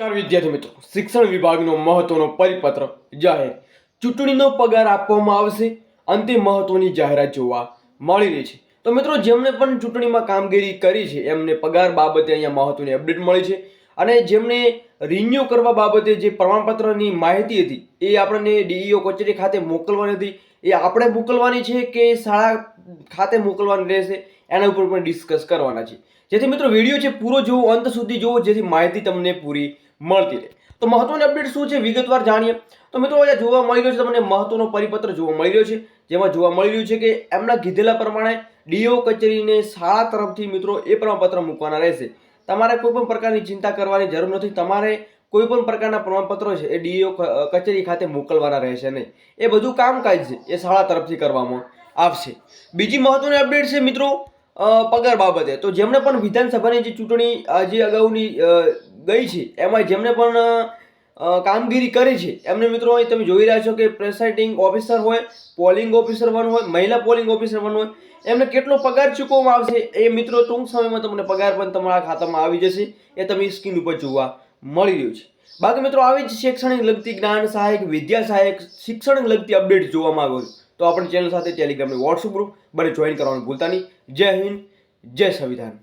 નમસ્કાર વિદ્યાર્થી મિત્રો, શિક્ષણ વિભાગનો મહત્વનો પરિપત્ર જાહેર. ચૂંટણીનો પગાર આપવામાં આવશે. અંતિમ મહત્વની જાહેરાત જોવા મળી રહી છે. તો મિત્રો, જેમણે પણ ચૂંટણીમાં કામગીરી કરી છે એમને પગાર બાબતે અહીંયા મહત્વની અપડેટ મળી છે. અને જેમને રિન્યુ કરવા બાબતે જે પ્રમાણપત્રની માહિતી હતી એ આપણને ડીઈઓ કચેરી ખાતે મોકલવાની હતી. એ આપણે મોકલવાની છે કે શાળા ખાતે મોકલવાની રહેશે, એના ઉપર પણ ડિસ્કસ કરવાના છે. જેથી મિત્રો વિડીયો છે પૂરો જોવો, અંત સુધી જોવો, જેથી માહિતી તમને પૂરી મળતી રહે. તો મહત્વની અપડેટ શું છે વિગતવાર જાણીએ. તો મિત્રો, અહીંયા જોવા મળી રહ્યો છે તમને મહત્વનો પરિપત્ર જોવા મળી રહ્યો છે, જેમાં જોવા મળી રહ્યું છે કે એમના કીધેલા પ્રમાણે ડીઓ કચેરીને શાળા તરફથી મિત્રો એ પ્રમાણપત્ર મૂકવાના રહેશે. તમારે કોઈ પણ પ્રકારની ચિંતા કરવાની જરૂર નથી. તમારે કોઈ પણ પ્રકારના પ્રમાણપત્રો છે એ ડીઓ કચેરી ખાતે મોકલવાના રહેશે નહીં. એ બધું કામકાજ છે એ શાળા તરફથી કરવામાં આવશે. બીજી મહત્વની અપડેટ છે મિત્રો પગાર બાબતે. તો જેમણે પણ વિધાનસભાની જે ચૂંટણી જે અગાઉની ગઈ છે એમાં જેમણે પણ કામગીરી કરી છે એમને મિત્રો અહીં તમે જોઈ રહ્યા છો કે પ્રેસાઇડિંગ ઓફિસર હોય, પોલિંગ ઓફિસર 1 હોય, મહિલા પોલિંગ ઓફિસર 1 હોય, એમને કેટલો પગાર ચૂકવવામાં આવશે એ મિત્રો ટૂંક સમયમાં તમને પગાર પણ તમારા ખાતામાં આવી જશે. એ તમે સ્ક્રીન ઉપર જોવા મળી રહ્યું છે. બાકી મિત્રો આવી જ શૈક્ષણિક લગતી, જ્ઞાન સહાયક, વિદ્યા સહાયક, શિક્ષણ લગતી અપડેટ જોવા માંગો છો તો આપણી ચેનલ સાથે ટેલિગ્રામની વોટ્સઅપ ગ્રુપ બને જોઈન કરવાનું ભૂલતા નહીં. જય હિન્દ, જય સંવિધાન.